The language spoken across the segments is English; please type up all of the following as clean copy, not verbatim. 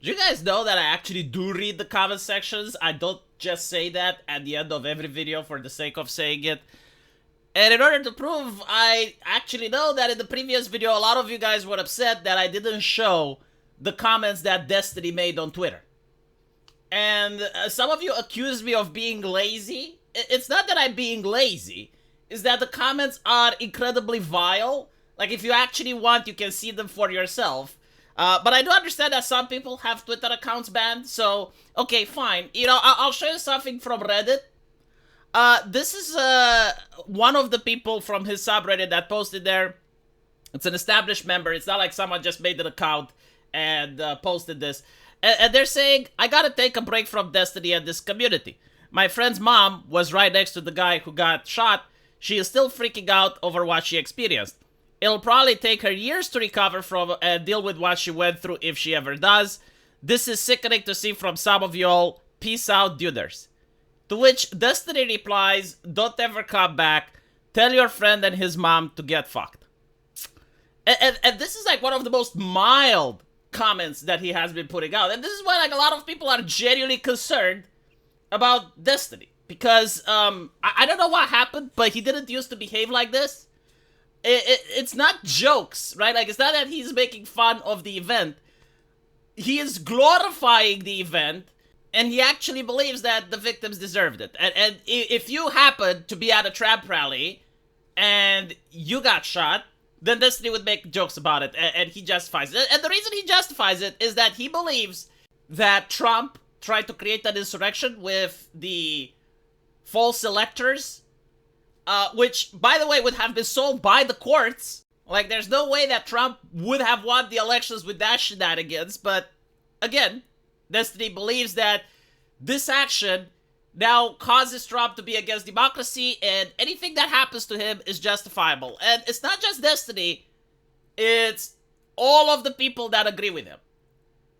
Do you guys know that I actually do read the comment sections? I don't just say that at the end of every video for the sake of saying it. And in order to prove, I actually know that in the previous video, a lot of you guys were upset that I didn't show the comments that Destiny made on Twitter. And some of you accused me of being lazy. It's not that I'm being lazy. It's that the comments are incredibly vile. Like, if you actually want, you can see them for yourself. But I do understand that some people have Twitter accounts banned. So, okay, fine. You know, I'll show you something from Reddit. This is one of the people from his subreddit that posted there. It's an established member. It's not like someone just made an account and posted this. And they're saying, I gotta take a break from Destiny and this community. My friend's mom was right next to the guy who got shot. She is still freaking out over what she experienced. It'll probably take her years to recover from and deal with what she went through if she ever does. This is sickening to see from some of y'all. Peace out, duders. To which Destiny replies, don't ever come back. Tell your friend and his mom to get fucked. And this is like one of the most mild comments that he has been putting out. And this is why like a lot of people are genuinely concerned about Destiny. Because I don't know what happened, but he didn't used to behave like this. It's not jokes, right? Like, it's not that he's making fun of the event. He is glorifying the event. And he actually believes that the victims deserved it. And if you happen to be at a Trump rally and you got shot, then Destiny would make jokes about it. And he justifies it. And the reason he justifies it is that he believes that Trump tried to create an insurrection with the false electors. Which, by the way, would have been solved by the courts. Like, there's no way that Trump would have won the elections with that shenanigans. But, again, Destiny believes that this action now causes Trump to be against democracy, and anything that happens to him is justifiable. And it's not just Destiny, it's all of the people that agree with him.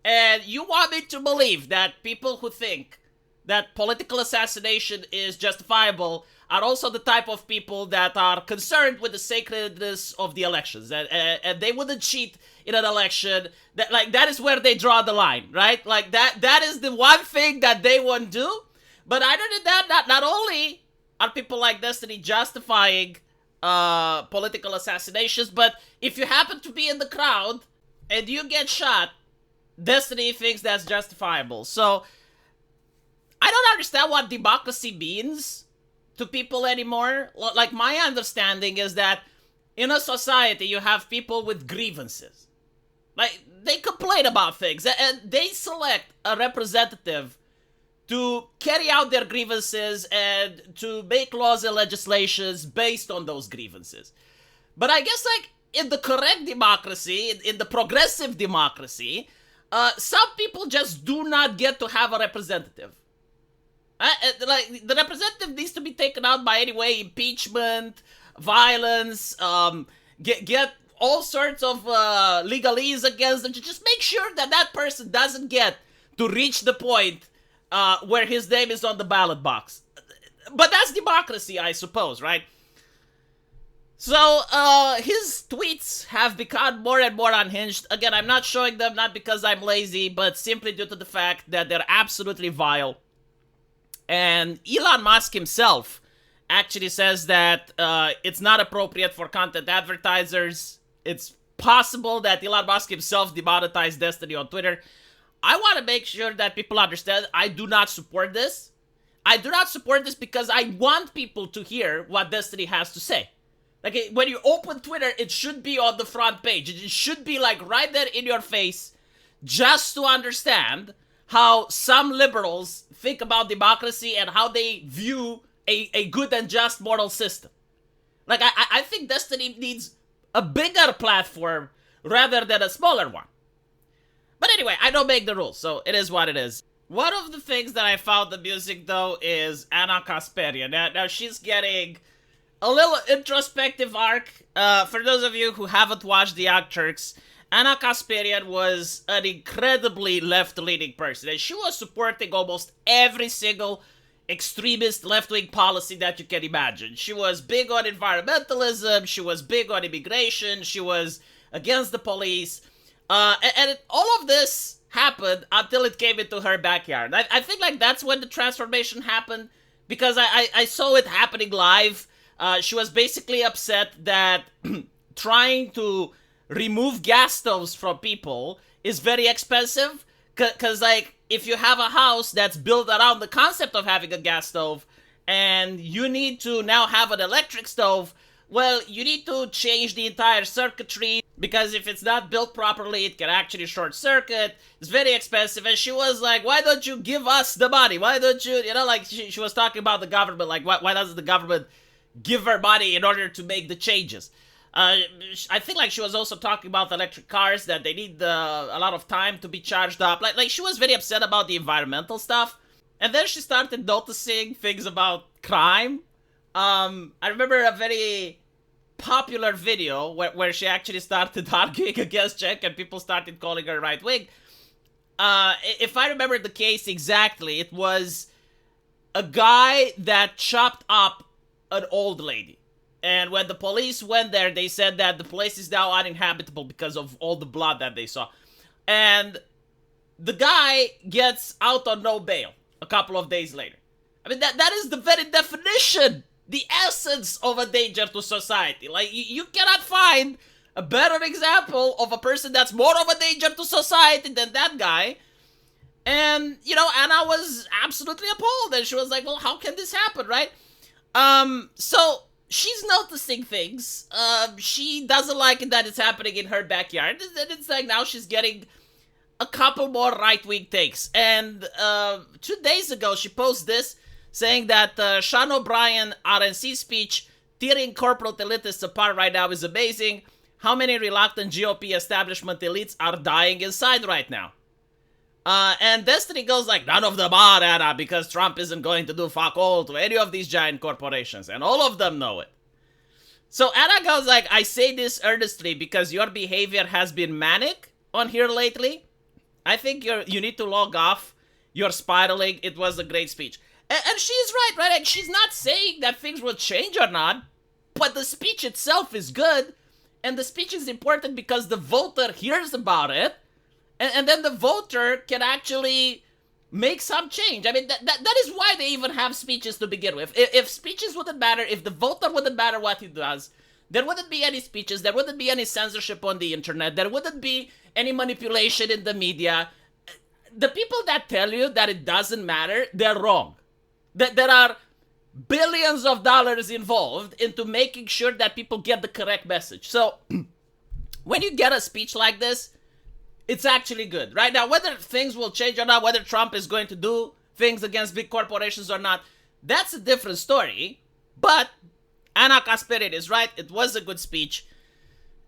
And you want me to believe that people who think that political assassination is justifiable are also the type of people that are concerned with the sacredness of the elections, and they wouldn't cheat in an election. That is where they draw the line, right? Like that is the one thing that they won't do. But other than that, not only are people like Destiny justifying political assassinations, but if you happen to be in the crowd and you get shot, Destiny thinks that's justifiable. So I don't understand what democracy means to people anymore. Like, my understanding is that in a society you have people with grievances. Like, they complain about things and they select a representative to carry out their grievances and to make laws and legislations based on those grievances. But I guess, like, in the correct democracy, in the progressive democracy, some people just do not get to have a representative. Like, the representative needs to be taken out by any way, impeachment, violence, get all sorts of legalese against them to just make sure that that person doesn't get to reach the point where his name is on the ballot box. But that's democracy, I suppose, right? So, his tweets have become more and more unhinged. Again, I'm not showing them, not because I'm lazy, but simply due to the fact that they're absolutely vile. And Elon Musk himself actually says that it's not appropriate for content advertisers. It's possible that Elon Musk himself demonetized Destiny on Twitter. I want to make sure that people understand I do not support this. I do not support this because I want people to hear what Destiny has to say. Like, when you open Twitter, it should be on the front page. It should be, like, right there in your face, just to understand how some liberals think about democracy and how they view a good and just moral system. Like, I think Destiny needs a bigger platform rather than a smaller one. But anyway, I don't make the rules, so it is what it is. One of the things that I found amusing, though, is Anna Kasparian. Now she's getting a little introspective arc. For those of you who haven't watched The Young Turks, Anna Kasparian was an incredibly left-leaning person, and she was supporting almost every single extremist left-wing policy that you can imagine. She was big on environmentalism, she was big on immigration, she was against the police, and all of this happened until it came into her backyard. I think like that's when the transformation happened, because I saw it happening live. She was basically upset that trying to remove gas stoves from people is very expensive. Because, like, if you have a house that's built around the concept of having a gas stove and you need to now have an electric stove, well, you need to change the entire circuitry, because if it's not built properly, it can actually short circuit. It's very expensive. And she was like, why don't you give us the money? Why don't you, like, she was talking about the government, like, why doesn't the government give her money in order to make the changes? I think like she was also talking about electric cars, that they need a lot of time to be charged up. Like she was very upset about the environmental stuff. And then she started noticing things about crime. I remember a very popular video where she actually started arguing against Czech and people started calling her right wing. If I remember the case exactly, it was a guy that chopped up an old lady. And when the police went there, they said that the place is now uninhabitable because of all the blood that they saw. And the guy gets out on no bail a couple of days later. I mean, that is the very definition, the essence of a danger to society. Like, you cannot find a better example of a person that's more of a danger to society than that guy. And, Anna was absolutely appalled. And she was like, well, how can this happen, right? So she's noticing things. She doesn't like it that it's happening in her backyard. And it's like now she's getting a couple more right-wing takes. And 2 days ago, she posted this, saying that Sean O'Brien RNC speech tearing corporate elitists apart right now is amazing. How many reluctant GOP establishment elites are dying inside right now? And Destiny goes like, none of them are, Anna, because Trump isn't going to do fuck all to any of these giant corporations, and all of them know it. So Anna goes like, I say this earnestly because your behavior has been manic on here lately. I think you need to log off. You're spiraling. It was a great speech. And she's right? Like, she's not saying that things will change or not, but the speech itself is good, and the speech is important because the voter hears about it, and then the voter can actually make some change. I mean, that is why they even have speeches to begin with. If speeches wouldn't matter, if the voter wouldn't matter what he does, there wouldn't be any speeches, there wouldn't be any censorship on the internet, there wouldn't be any manipulation in the media. The people that tell you that it doesn't matter, they're wrong. There are billions of dollars involved into making sure that people get the correct message. So, when you get a speech like this, it's actually good. Right now, whether things will change or not, whether Trump is going to do things against big corporations or not, that's a different story. But Anna Kasparian is right. It was a good speech.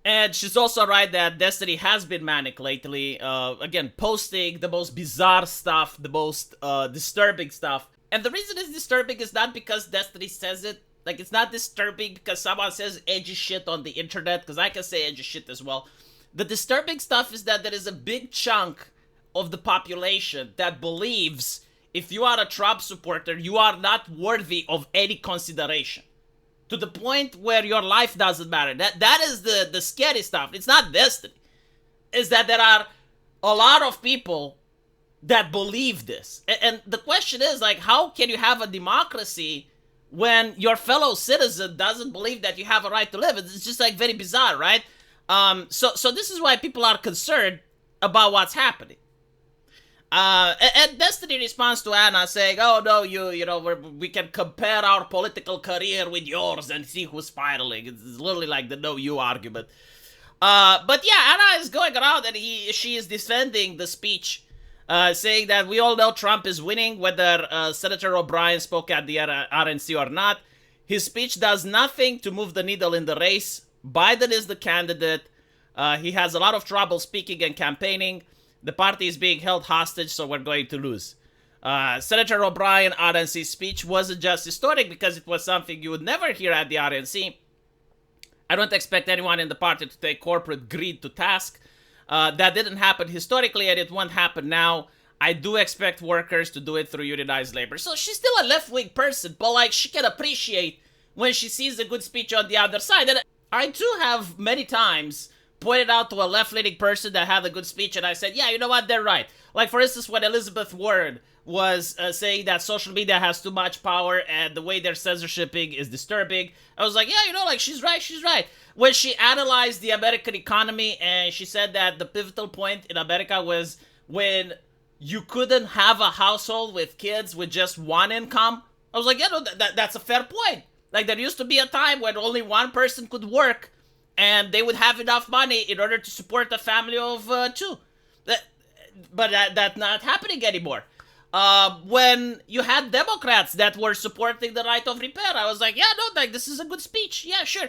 And she's also right that Destiny has been manic lately. Again, posting the most bizarre stuff, the most disturbing stuff. And the reason it's disturbing is not because Destiny says it. Like, it's not disturbing because someone says edgy shit on the internet, because I can say edgy shit as well. The disturbing stuff is that there is a big chunk of the population that believes if you are a Trump supporter, you are not worthy of any consideration. To the point where your life doesn't matter. That is the scary stuff. It's not Destiny. It's that there are a lot of people that believe this. And the question is, like, how can you have a democracy when your fellow citizen doesn't believe that you have a right to live? It's just, like, very bizarre, right? So this is why people are concerned about what's happening. And Destiny responds to Anna saying, oh no, we can compare our political career with yours and see who's spiraling. It's literally like the no you argument. But yeah, Anna is going around and she is defending the speech, saying that we all know Trump is winning, whether Senator O'Brien spoke at the RNC or not. His speech does nothing to move the needle in the race. Biden is the candidate. He has a lot of trouble speaking and campaigning. The party is being held hostage, so we're going to lose. Senator O'Brien RNC speech wasn't just historic because it was something you would never hear at the RNC. I don't expect anyone in the party to take corporate greed to task. That didn't happen historically, and it won't happen now. I do expect workers to do it through unionized labor. So she's still a left-wing person, but like she can appreciate when she sees a good speech on the other side. And I too have many times pointed out to a left-leaning person that had a good speech, and I said, yeah, you know what, they're right. Like, for instance, when Elizabeth Warren was saying that social media has too much power and the way they're censorshiping is disturbing, I was like, yeah, you know, like, she's right, she's right. When she analyzed the American economy and she said that the pivotal point in America was when you couldn't have a household with kids with just one income, I was like, yeah, no, that's a fair point. Like, there used to be a time when only one person could work and they would have enough money in order to support a family of two. But that's not happening anymore. When you had Democrats that were supporting the right of repair, I was like, yeah, no, like, this is a good speech. Yeah, sure.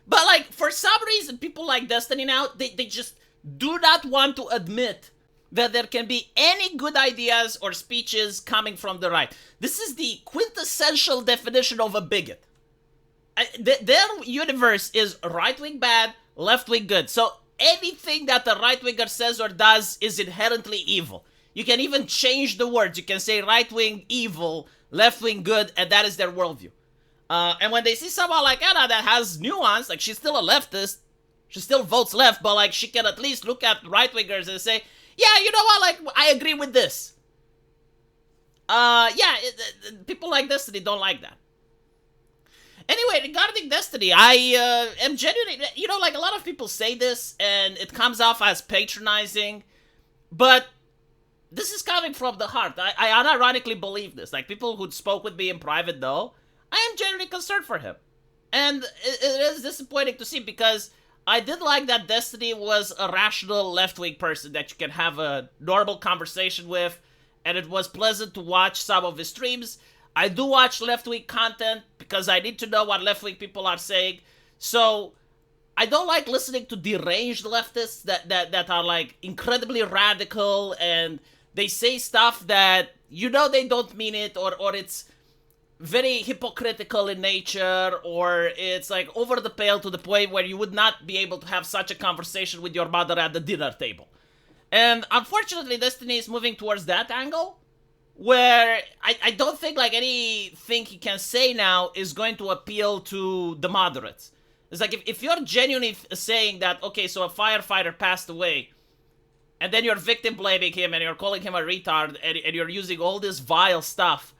But, like, for some reason, people like Destiny now, they just do not want to admit that there can be any good ideas or speeches coming from the right. This is the quintessential definition of a bigot. Their universe is right-wing bad, left-wing good. So anything that the right-winger says or does is inherently evil. You can even change the words. You can say right-wing evil, left-wing good, and that is their worldview. And when they see someone like Anna that has nuance, like, she's still a leftist, she still votes left, but, like, she can at least look at right-wingers and say, yeah, you know what, like, I agree with this. People like Destiny don't like that. Anyway, regarding Destiny, I am genuinely, you know, like, a lot of people say this, and it comes off as patronizing, but this is coming from the heart. I unironically believe this. Like, people who spoke with me in private know, I am genuinely concerned for him. And it is disappointing to see, because I did like that Destiny was a rational left-wing person that you can have a normal conversation with, and it was pleasant to watch some of his streams. I do watch left-wing content because I need to know what left-wing people are saying. So I don't like listening to deranged leftists that are, like, incredibly radical, and they say stuff that, you know, they don't mean it, or it's very hypocritical in nature, or it's, like, over the pale to the point where you would not be able to have such a conversation with your mother at the dinner table. And unfortunately, Destiny is moving towards that angle, where I don't think, like, anything he can say now is going to appeal to the moderates. It's like, if you're genuinely saying that, okay, so a firefighter passed away, and then you're victim blaming him, and you're calling him a retard, and you're using all this vile stuff,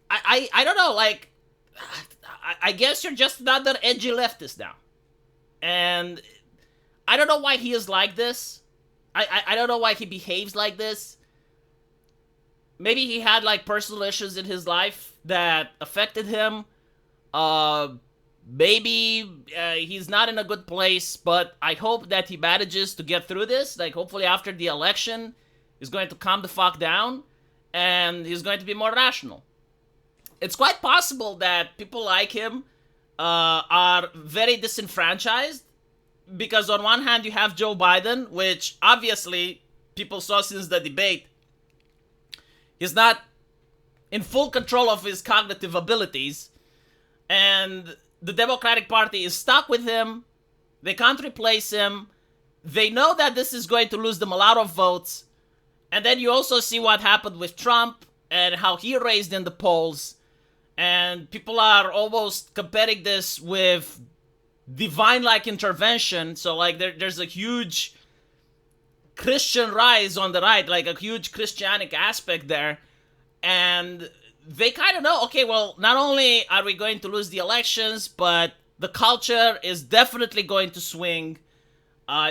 I don't know, like, I guess you're just another edgy leftist now. And I don't know why he is like this. I don't know why he behaves like this. Maybe he had, like, personal issues in his life that affected him. Maybe he's not in a good place, but I hope that he manages to get through this. Like, hopefully after the election, he's going to calm the fuck down, and he's going to be more rational. It's quite possible that people like him are very disenfranchised, because on one hand you have Joe Biden, which obviously people saw since the debate, he's not in full control of his cognitive abilities, and the Democratic Party is stuck with him. They can't replace him. They know that this is going to lose them a lot of votes. And then you also see what happened with Trump and how he raised in the polls. And people are almost comparing this with divine-like intervention. So, like, there's a huge Christian rise on the right, like a huge Christianic aspect there. And they kind of know, okay, well, not only are we going to lose the elections, but the culture is definitely going to swing.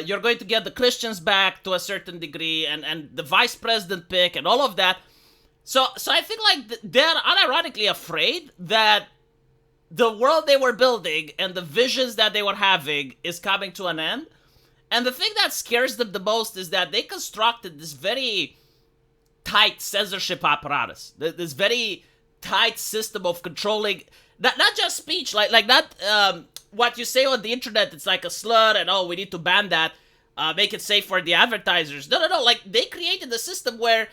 You're going to get the Christians back to a certain degree, and the vice president pick and all of that. So I think, like, they're unironically afraid that the world they were building and the visions that they were having is coming to an end. And the thing that scares them the most is that they constructed this very tight censorship apparatus, this very tight system of controlling, not just speech, like not what you say on the internet, it's like a slur, and oh, we need to ban that, make it safe for the advertisers. No, like, they created a system where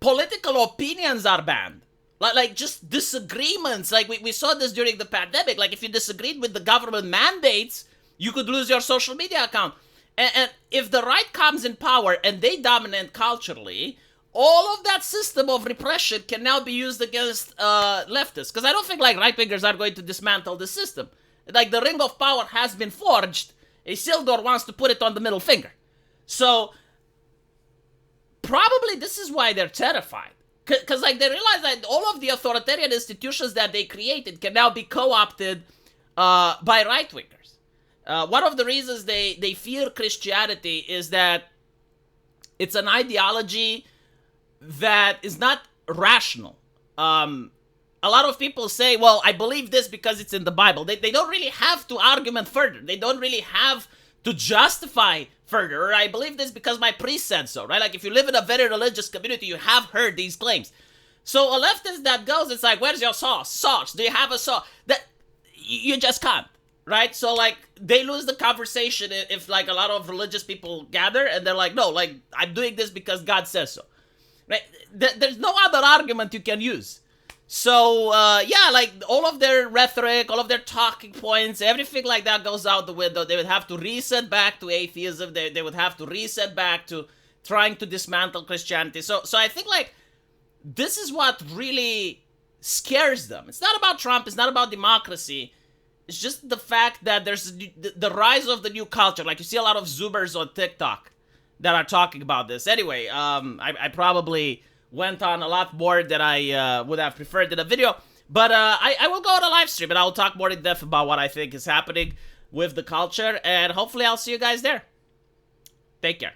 political opinions are banned. Like just disagreements. Like, we saw this during the pandemic. Like, if you disagreed with the government mandates, you could lose your social media account. And if the right comes in power and they dominate culturally, all of that system of repression can now be used against leftists. Because I don't think, like, right-wingers are going to dismantle the system. Like, the ring of power has been forged, Isildur wants to put it on the middle finger. So probably this is why they're terrified. Because like they realize that all of the authoritarian institutions that they created can now be co-opted by right-wingers. One of the reasons they fear Christianity is that it's an ideology that is not rational. A lot of people say, well, I believe this because it's in the Bible. They don't really have to argument further. They don't really have to justify further. Or I believe this because my priest said so, right? Like if you live in a very religious community, you have heard these claims. So a leftist that goes, it's like, where's your sauce? Sauce. Do you have a sauce? That you just can't, right? So like they lose the conversation if like a lot of religious people gather and they're like, no, like I'm doing this because God says so, right? There's no other argument you can use. So, yeah, like, all of their rhetoric, all of their talking points, everything like that goes out the window. They would have to reset back to atheism. They would have to reset back to trying to dismantle Christianity. So I think, like, this is what really scares them. It's not about Trump. It's not about democracy. It's just the fact that there's the rise of the new culture. Like, you see a lot of Zoomers on TikTok that are talking about this. Anyway, I probably went on a lot more than I would have preferred in a video. But I will go on a live stream and I will talk more in depth about what I think is happening with the culture. And hopefully I'll see you guys there. Take care.